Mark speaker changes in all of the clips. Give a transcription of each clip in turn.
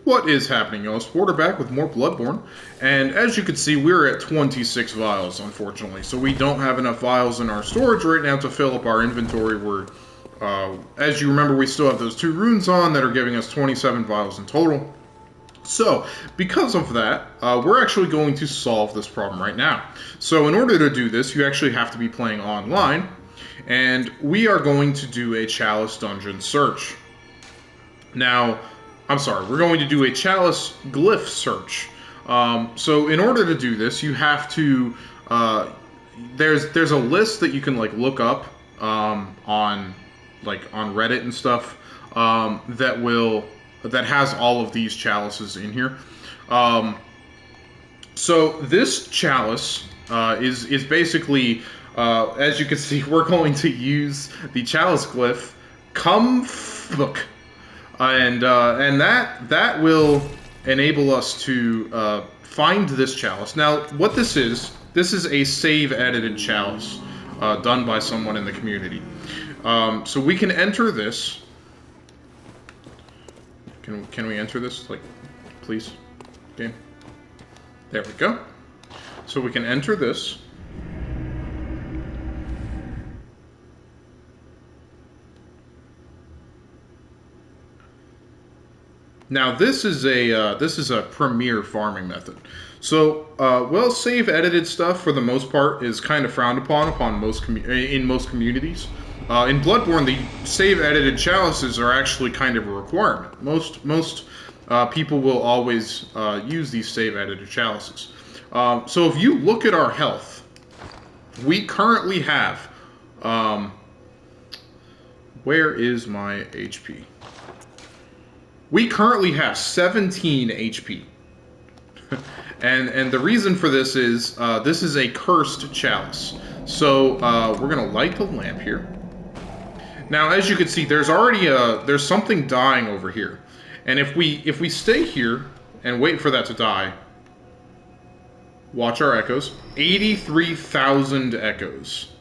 Speaker 1: What is happening, y'all? SpOrder back with more Bloodborne, and as you can see, we're at 26 vials, unfortunately. So we don't have enough vials in our storage right now to fill up our inventory. As you remember, we still have those 2 runes on that are giving us 27 vials in total. So, because of that, we're actually going to solve this problem right now. So in order to do this, you actually have to be playing online, and we are going to do a Chalice dungeon search. Now, I'm sorry, we're going to do a Chalice glyph search. So in order to do this, you have to, there's a list that you can look up on Reddit and stuff that has all of these chalices in here. So this chalice is basically, as you can see, we're going to use the chalice glyph, Book. And that will enable us to find this chalice. Now, what this is a save-edited chalice done by someone in the community. So we can enter this. Can we enter this, please? Game. There we go. So we can enter this. Now this is a premier farming method. So save edited stuff for the most part is kind of frowned upon in most communities. In Bloodborne, the save edited chalices are actually kind of a requirement. Most people will always use these save edited chalices. So if you look at our health, we currently have where is my HP? We currently have 17 HP. and the reason for this is a cursed chalice. So we're gonna light the lamp here. Now, as you can see, there's already there's something dying over here. And if we stay here and wait for that to die, watch our echoes. 83,000 echoes.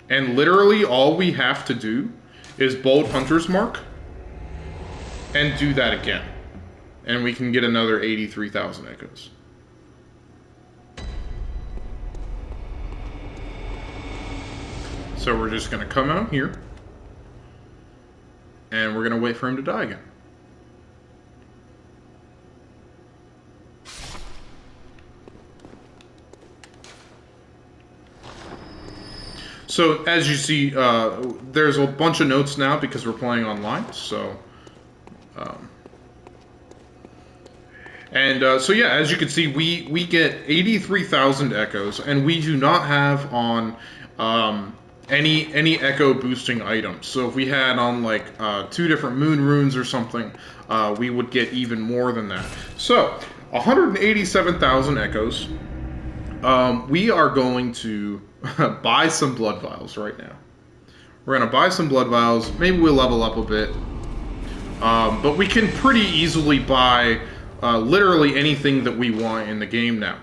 Speaker 1: And literally all we have to do is bolt Hunter's Mark and do that again. And we can get another 83,000 echoes. So we're just going to come out here. And we're going to wait for him to die again. So as you see, there's a bunch of notes now because we're playing online. So... So yeah, as you can see, we get 83,000 echoes, and we do not have on any echo boosting items. So if we had on 2 different moon runes or something, we would get even more than that. So 187,000 echoes. We are going to buy some blood vials right now. We're going to buy some blood vials. Maybe we'll level up a bit. But we can pretty easily buy literally anything that we want in the game now.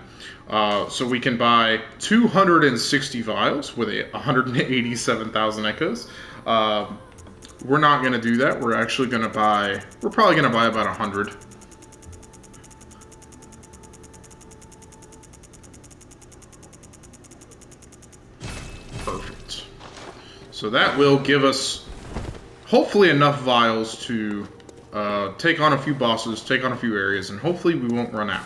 Speaker 1: So we can buy 260 vials with 187,000 echoes. We're not going to do that. We're actually going to buy... We're probably going to buy about 100. Perfect. So that will give us... hopefully enough vials to take on a few bosses, take on a few areas, and hopefully we won't run out.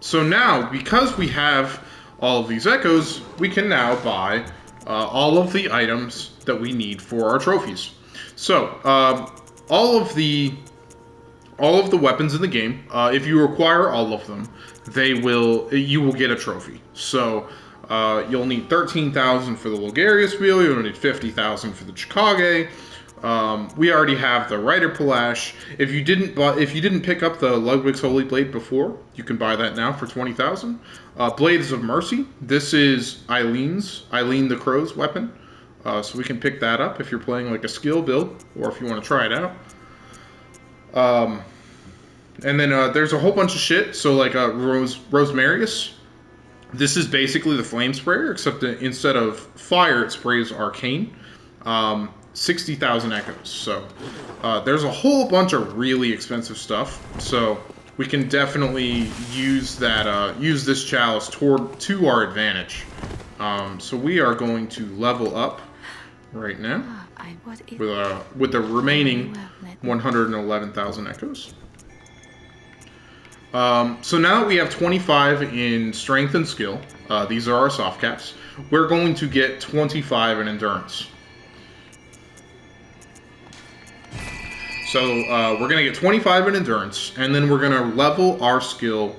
Speaker 1: So now, because we have all of these echoes, we can now buy all of the items that we need for our trophies. So, all of the weapons in the game, if you acquire all of them, you will get a trophy. So, you'll need 13,000 for the Logarius wheel. You'll need 50,000 for the Chikage. We already have the Rider Palash. If you didn't pick up the Ludwig's Holy Blade before, you can buy that now for 20,000. Blades of Mercy. This is Eileen the Crow's weapon. So we can pick that up if you're playing a skill build, or if you want to try it out. And then there's a whole bunch of shit. So Rosemarius. This is basically the flame sprayer, except that instead of fire, it sprays arcane. 60,000 echoes. So there's a whole bunch of really expensive stuff. So we can definitely use that, use this chalice to our advantage. So we are going to level up right now with the remaining 111,000 echoes. So now that we have 25 in strength and skill, these are our soft caps, we're going to get 25 in endurance. So we're going to get 25 in endurance, and then we're going to level our skill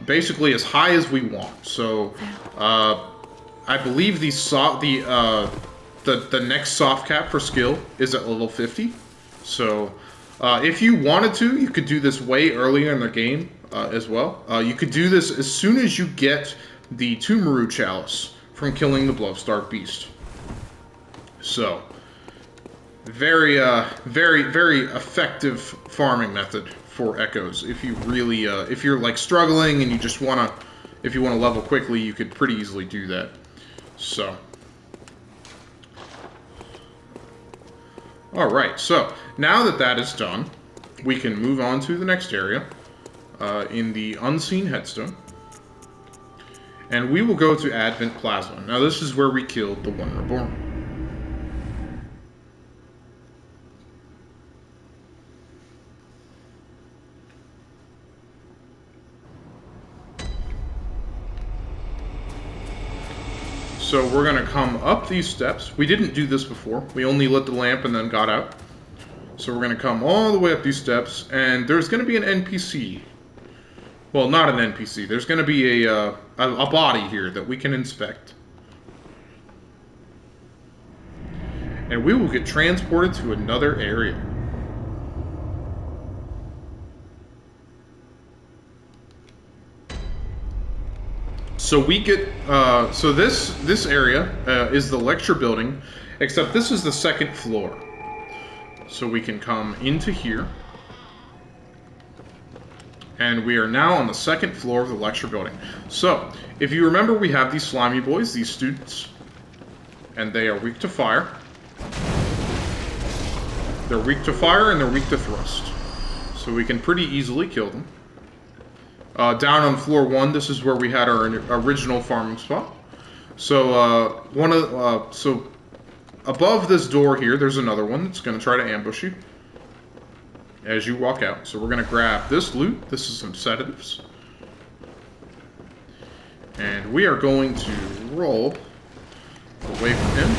Speaker 1: basically as high as we want. So I believe the next soft cap for skill is at level 50. So if you wanted to, you could do this way earlier in the game as well. You could do this as soon as you get the Tumaru Chalice from killing the Blood-starved beast. So very effective farming method for echoes. If you really, if you're like struggling and you just wanna, if you want to level quickly, you could pretty easily do that. So, all right. So now that that is done, we can move on to the next area in the Unseen Headstone, and we will go to Advent Plaza. Now this is where we killed the One Reborn. So we're going to come up these steps. We didn't do this before. We only lit the lamp and then got out. So we're going to come all the way up these steps, and there's going to be an NPC. Well, not an NPC. There's going to be a body here that we can inspect. And we will get transported to another area. So we get, so this area is the lecture building, except this is the second floor. So we can come into here. And we are now on the second floor of the lecture building. So, if you remember, we have these slimy boys, these students. And they are weak to fire. They're weak to fire and they're weak to thrust. So we can pretty easily kill them. Down on floor 1, this is where we had our original farming spot. So so above this door here, there's another one that's going to try to ambush you as you walk out. So we're going to grab this loot. This is some sedatives, and we are going to roll away from him.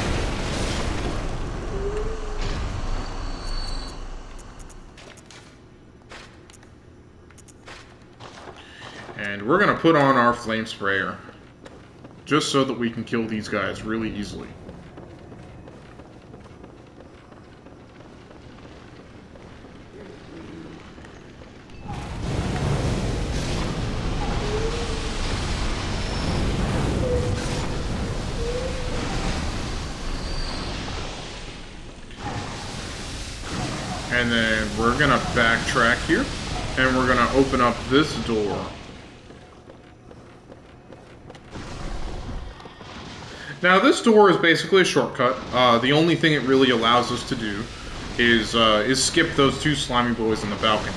Speaker 1: And we're going to put on our flame sprayer, just so that we can kill these guys really easily. And then we're going to backtrack here, and we're going to open up this door. Now, this door is basically a shortcut. The only thing it really allows us to do is skip those two slimy boys in the balcony.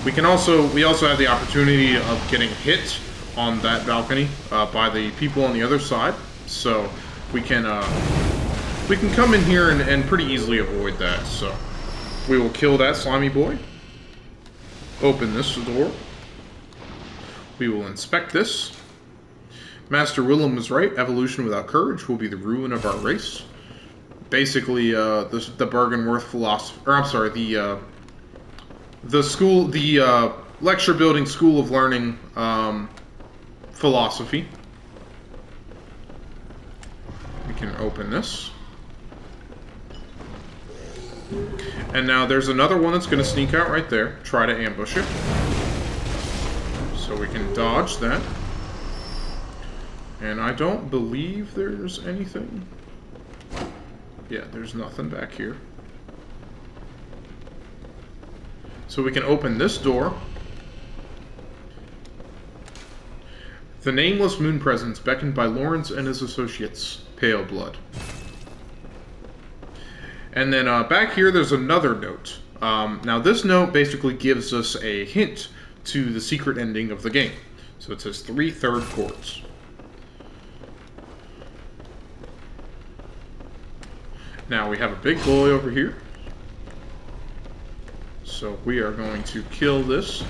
Speaker 1: We also have the opportunity of getting hit on that balcony by the people on the other side. So we can come in here and pretty easily avoid that. So we will kill that slimy boy. Open this door. We will inspect this. Master Willem was right. Evolution without courage will be the ruin of our race. Basically, the Bergenworth philosophy, or I'm sorry, the lecture building school of learning philosophy. We can open this, and now there's another one that's going to sneak out right there. Try to ambush it, so we can dodge that. And I don't believe there's anything. Yeah, there's nothing back here. So we can open this door. The nameless moon presence beckoned by Lawrence and his associates, Pale Blood. And then back here, there's another note. Now, this note basically gives us a hint to the secret ending of the game. So it says 3/3 chords. Now, we have a big boy over here. So we are going to kill this.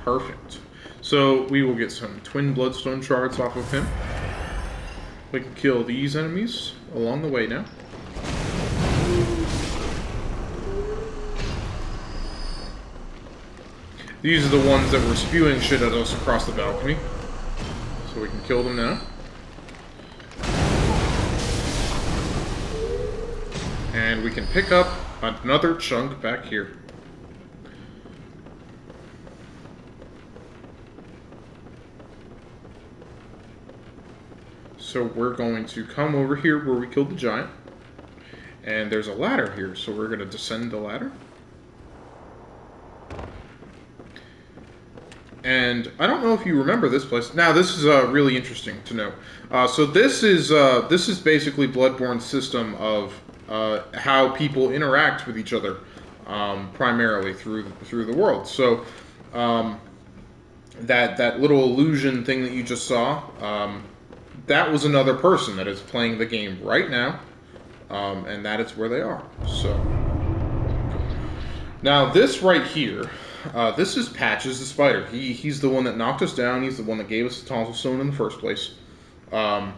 Speaker 1: Perfect. So we will get some twin bloodstone shards off of him. We can kill these enemies along the way now. These are the ones that were spewing shit at us across the balcony. So we can kill them now. And we can pick up another chunk back here. So we're going to come over here where we killed the giant. And there's a ladder here, so we're going to descend the ladder. And I don't know if you remember this place. Now, this is really interesting to know. So this is basically Bloodborne's system of how people interact with each other, primarily through the world. So that little illusion thing that you just saw, that was another person that is playing the game right now, and that is where they are. So now this right here, this is Patches the spider. He's the one that knocked us down. He's the one that gave us the tonsil stone in the first place, so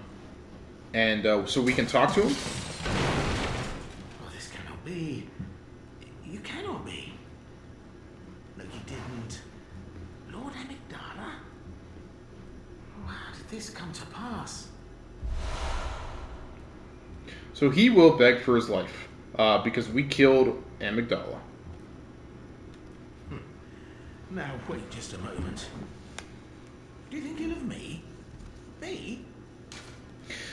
Speaker 1: we can talk to him.
Speaker 2: Oh, this cannot be. You cannot be. No, you didn't. Lord Amygdala? How did this come to pass?
Speaker 1: So he will beg for his life, because we killed Amygdala.
Speaker 2: Now, wait just a moment. Do you think ill of me? Me?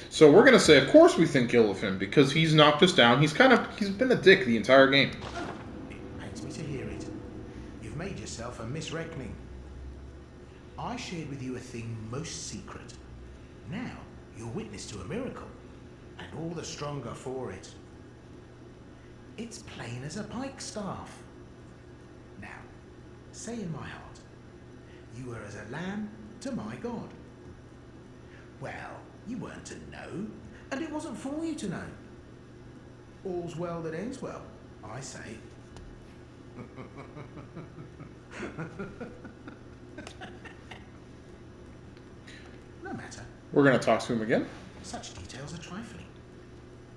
Speaker 1: So we're gonna say, of course we think ill of him, because he's knocked us down. He's been a dick the entire game.
Speaker 2: Oh, it pains me to hear it. You've made yourself a misreckoning. I shared with you a thing most secret. Now, you're witness to a miracle, and all the stronger for it. It's plain as a pikestaff. Now, say in my heart, you were as a lamb to my God. Well, you weren't to know, and it wasn't for you to know. All's well that ends well, I say. No matter.
Speaker 1: We're going to talk to him again.
Speaker 2: Such details are trifling.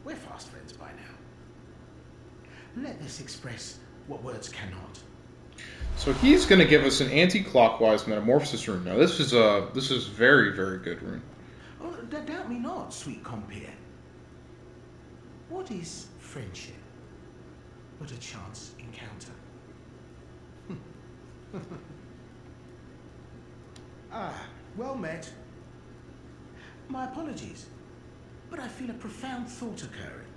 Speaker 2: We're fast friends by now. Let this express what words cannot.
Speaker 1: So he's going to give us an anti-clockwise metamorphosis rune. Now this is very, very good rune.
Speaker 2: Oh, doubt me not, sweet compeer. What is friendship but a chance encounter? Well met. My apologies, but I feel a profound thought occurring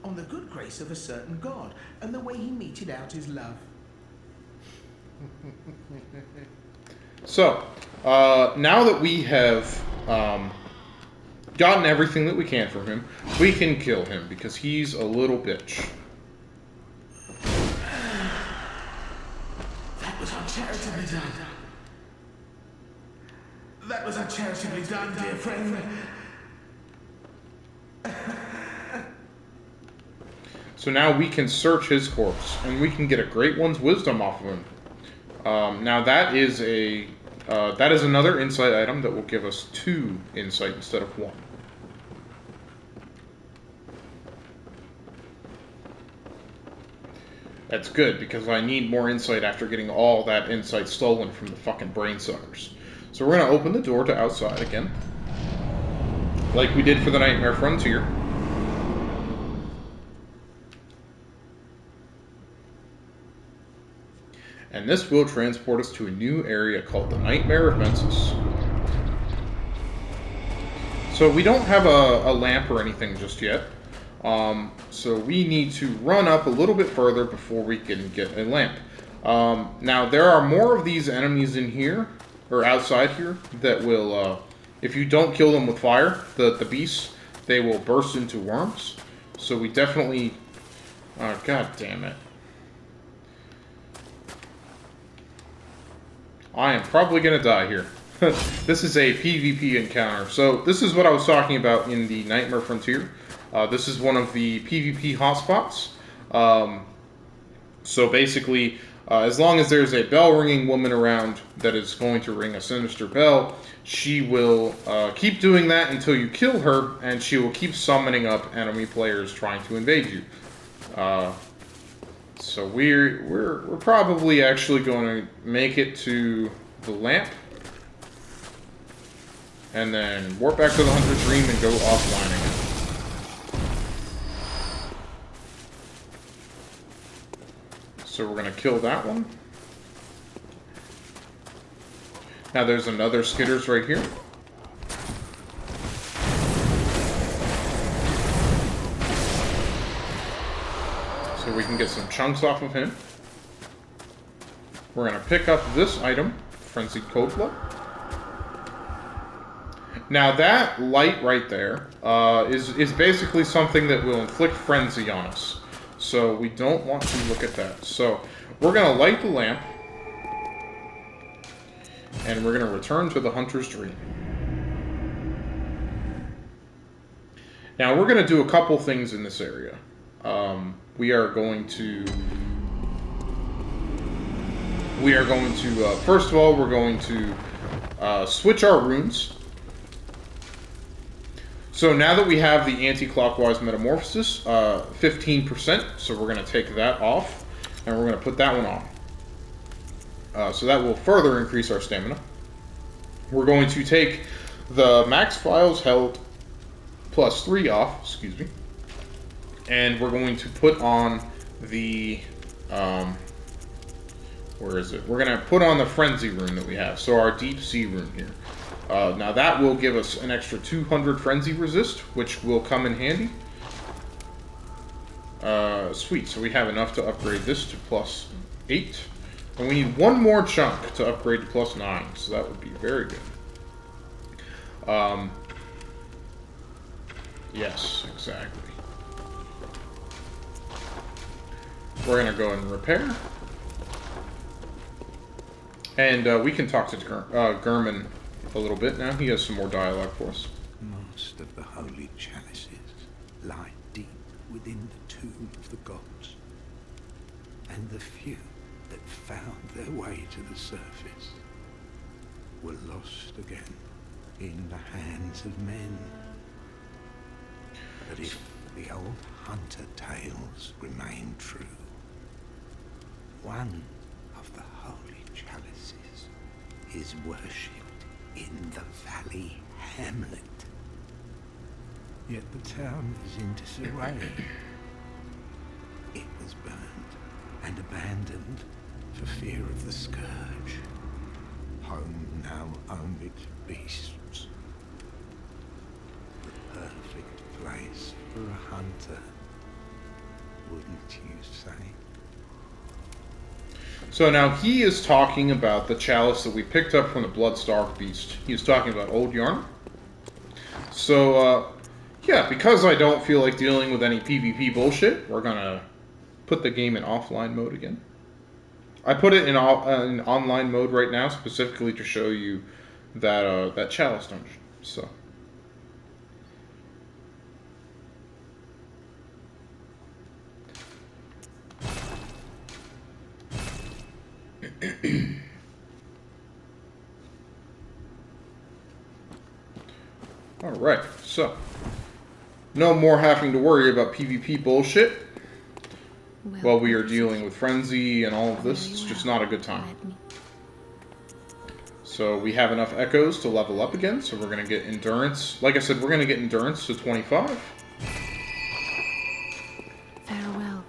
Speaker 2: on the good grace of a certain god and the way he meted out his love.
Speaker 1: So, now that we have gotten everything that we can from him, we can kill him, because he's a little bitch.
Speaker 2: That was uncharitably done. That was uncharitably done, dear friend.
Speaker 1: So now we can search his corpse, and we can get a Great One's Wisdom off of him. Now that is another insight item that will give us 2 insight instead of 1. That's good, because I need more insight after getting all that insight stolen from the fucking brain suckers. So we're going to open the door to outside again, like we did for the Nightmare Frontier. And this will transport us to a new area called the Nightmare of Mensis. So we don't have a lamp or anything just yet. So we need to run up a little bit further before we can get a lamp. Now, there are more of these enemies in here, or outside here, that will, if you don't kill them with fire, the beasts, they will burst into worms. So we definitely... God damn it. I am probably going to die here. This is a PvP encounter. So this is what I was talking about in the Nightmare Frontier. This is one of the PvP hotspots. So basically, as long as there's a bell-ringing woman around that is going to ring a sinister bell, she will keep doing that until you kill her, and she will keep summoning up enemy players trying to invade you. So we're probably actually going to make it to the lamp, and then warp back to the Hunter's Dream and go offline again. So we're going to kill that one. Now there's another Skitters right here. So we can get some chunks off of him. We're going to pick up this item, Frenzied Cold Blood. Now that light right there is basically something that will inflict frenzy on us. So we don't want to look at that. So we're going to light the lamp. And we're going to return to the Hunter's Dream. Now we're going to do a couple things in this area. We are going to first of all, we're going to switch our runes. So now that we have the anti-clockwise metamorphosis, 15%, so we're going to take that off, and we're going to put that one on. So that will further increase our stamina. We're going to take the max Vials held plus 3 off, excuse me, and we're going to put on the, where is it? We're going to put on the Frenzy rune that we have, so our Deep Sea rune here. Now that will give us an extra 200 Frenzy resist, which will come in handy. Sweet, so we have enough to upgrade this to plus 8. And we need one more chunk to upgrade to plus 9, so that would be very good. Yes, exactly. We're going to go and repair. And we can talk to Gurman a little bit now. He has some more dialogue for us.
Speaker 3: Most of the holy chalices lie deep within the tomb of the gods. And the few that found their way to the surface were lost again in the hands of men. But if the old hunter tales remain true, one of the holy chalices is worshipped in the valley hamlet. Yet the town is in disarray. It was burned and abandoned for fear of the scourge. Home now only to beasts. The perfect place for a hunter, wouldn't you say?
Speaker 1: So now he is talking about the chalice that we picked up from the Bloodstarved Beast. He is talking about Old Yarn. So, yeah, because I don't feel like dealing with any PvP bullshit, we're gonna put the game in offline mode again. I put it in online mode right now, specifically to show you that that chalice dungeon. So. Alright, so no more having to worry about PvP bullshit while we are dealing with Frenzy and all of this. It's just not a good time. So we have enough echoes to level up again, so we're going to get endurance. Like I said, we're going to get endurance to 25.
Speaker 4: Farewell.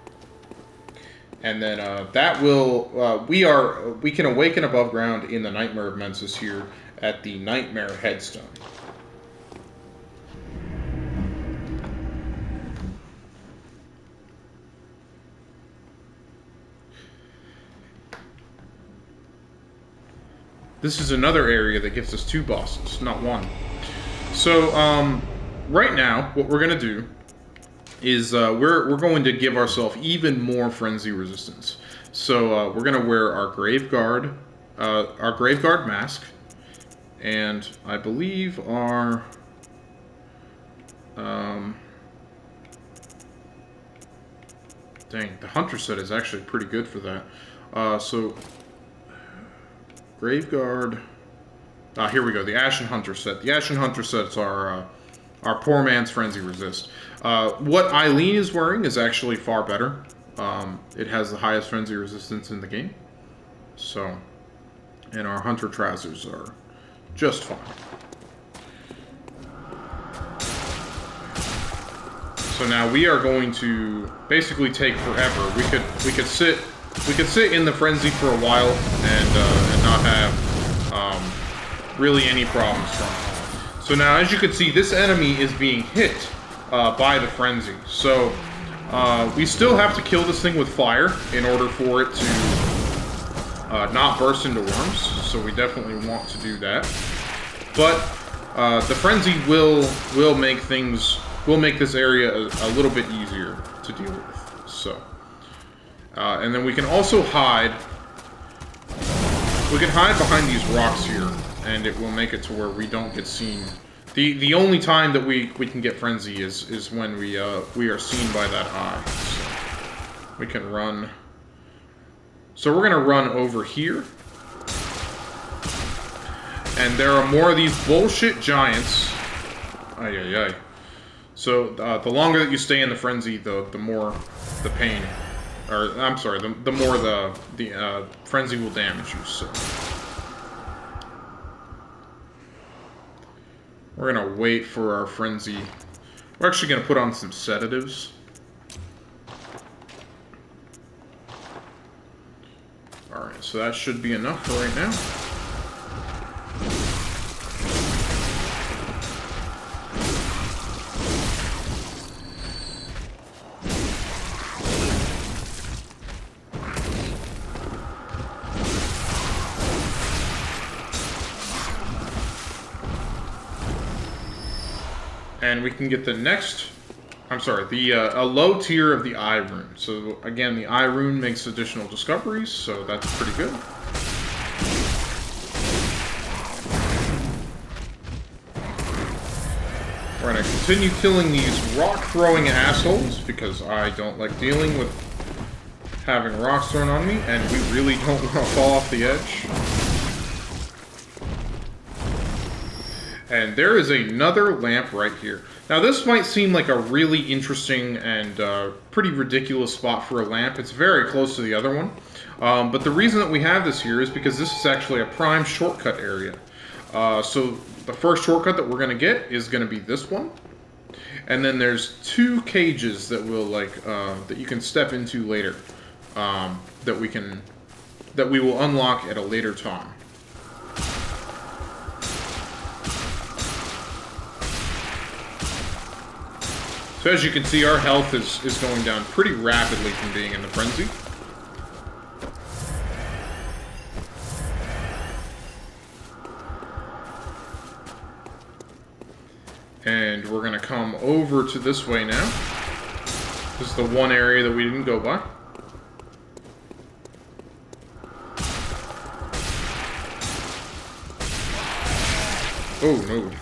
Speaker 1: And then that will we can awaken above ground in the Nightmare of Mensis here at the Nightmare Headstone. This is another area that gives us 2 bosses, not 1. So right now, what we're gonna do is we're going to give ourselves even more frenzy resistance. So we're gonna wear our Graveguard mask, and I believe our dang, the Hunter set is actually pretty good for that. So Graveguard. Here we go. The Ashen Hunter set. The Ashen Hunter set's our poor man's frenzy resist. What Eileen is wearing is actually far better. It has the highest frenzy resistance in the game. So, and our Hunter trousers are just fine. So now we are going to basically take forever. We could sit in the frenzy for a while and not have really any problems from it. So now, as you can see, this enemy is being hit by the frenzy. So we still have to kill this thing with fire in order for it to not burst into worms. So we definitely want to do that. But the frenzy will make this area a little bit easier to deal with. So. And then we can also hide. We can hide behind these rocks here, and it will make it to where we don't get seen. The only time that we can get frenzy is when we are seen by that eye. So we can run. So we're gonna run over here, and there are more of these bullshit giants. Ay ay ay. So the longer that you stay in the frenzy, the more the pain. Or, I'm sorry, the more the frenzy will damage you, so. We're gonna wait for our frenzy. We're actually gonna put on some sedatives. Alright, so that should be enough for right now. And we can get the next, a low tier of the Eye Rune. So again, the Eye Rune makes additional discoveries, so that's pretty good. We're gonna continue killing these rock-throwing assholes, because I don't like dealing with having rocks thrown on me, and we really don't want to fall off the edge. And there is another lamp right here. Now this might seem like a really interesting and pretty ridiculous spot for a lamp. It's very close to the other one. But the reason that we have this here is because this is actually a prime shortcut area. So the first shortcut that we're going to get is going to be this one. And then there's 2 cages that will that you can step into later. That we will unlock at a later time. So as you can see, our health is going down pretty rapidly from being in the frenzy. And we're going to come over to this way now. This is the one area that we didn't go by. Oh, no.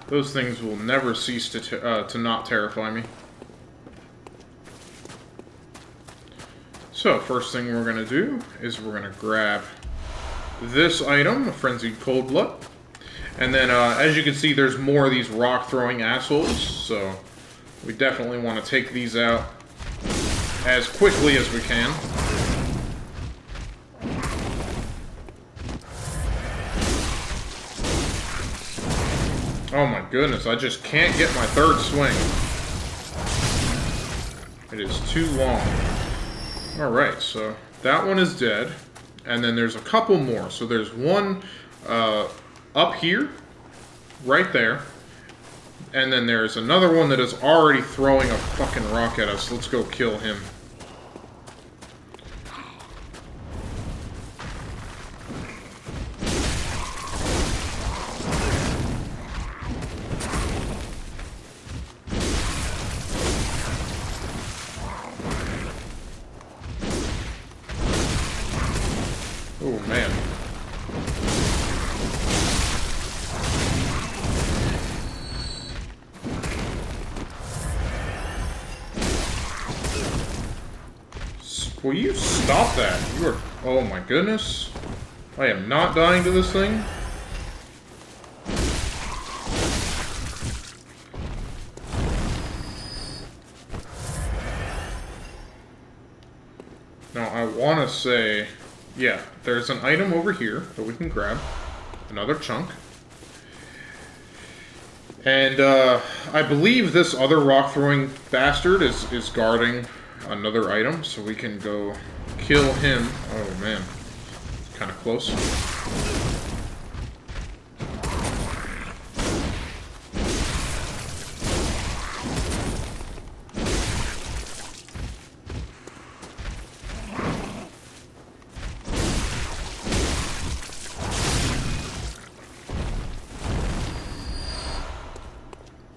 Speaker 1: Those things will never cease to not terrify me. So, first thing we're going to do is we're going to grab this item, a Frenzied Cold Blood. And then, as you can see, there's more of these rock-throwing assholes. So, we definitely want to take these out as quickly as we can. Oh my goodness, I just can't get my third swing. It is too long. Alright, so that one is dead. And then there's a couple more. So there's one up here, right there. And then there's another one that is already throwing a fucking rock at us. Let's go kill him. Oh, man. Will you stop that? You are... Oh, my goodness. I am not dying to this thing. Now, I want to say... Yeah, there's an item over here that we can grab. Another chunk. And, I believe this other rock-throwing bastard is guarding another item, so we can go kill him. Oh, man. Kind of close.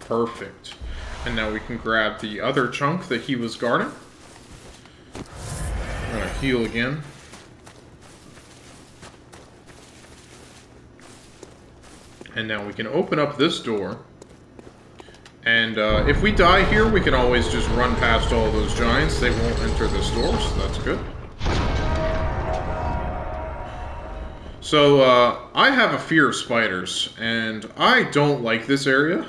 Speaker 1: Perfect. And now we can grab the other chunk that he was guarding. I'm gonna heal again. And now we can open up this door. And if we die here, we can always just run past all those giants. They won't enter this door, so that's good. So, I have a fear of spiders, and I don't like this area,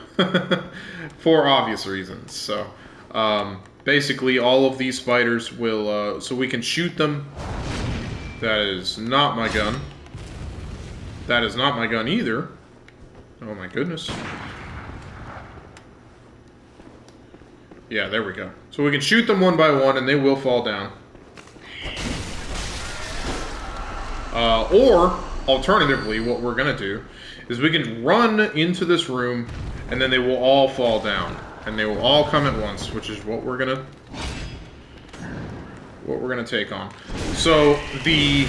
Speaker 1: for obvious reasons. So, basically, all of these spiders will, so we can shoot them. That is not my gun. That is not my gun either. Oh my goodness. Yeah, there we go. So we can shoot them one by one, and they will fall down. Or, alternatively, what we're going to do is we can run into this room, and then they will all fall down. And they will all come at once, which is what we're going to take on. So, the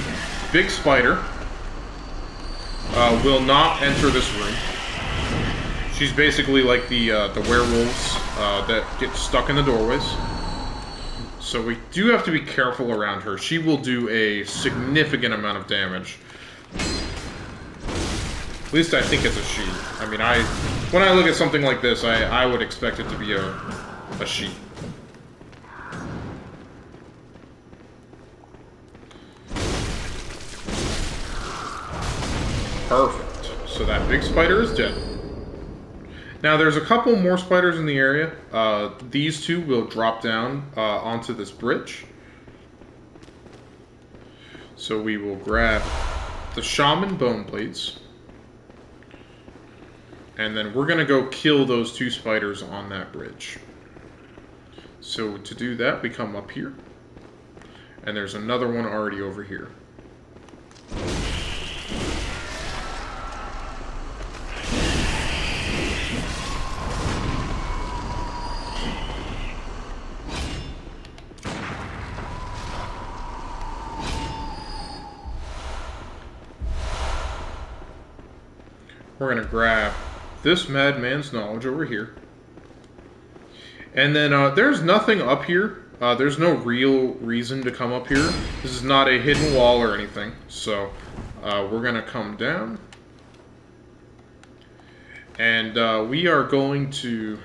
Speaker 1: big spider will not enter this room. She's basically like the werewolves that get stuck in the doorways. So we do have to be careful around her. She will do a significant amount of damage. At least I think it's a she. I mean, when I look at something like this, I would expect it to be a she. Perfect. So that big spider is dead. Now, there's a couple more spiders in the area. These two will drop down onto this bridge. So we will grab the shaman bone plates. And then we're going to go kill those two spiders on that bridge. So to do that, we come up here. And there's another one already over here. We're going to grab this madman's knowledge over here. And then there's nothing up here. There's no real reason to come up here. This is not a hidden wall or anything. So we're going to come down. And we are going to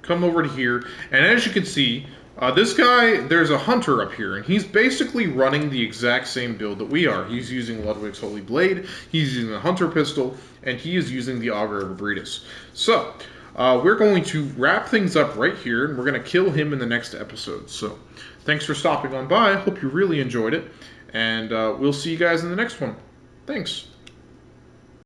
Speaker 1: come over to here. And as you can see, this guy, there's a hunter up here, and he's basically running the exact same build that we are. He's using Ludwig's Holy Blade, he's using the Hunter Pistol, and he is using the Augur of Abretus. So, we're going to wrap things up right here, and we're going to kill him in the next episode. So, thanks for stopping on by. I hope you really enjoyed it, and we'll see you guys in the next one. Thanks.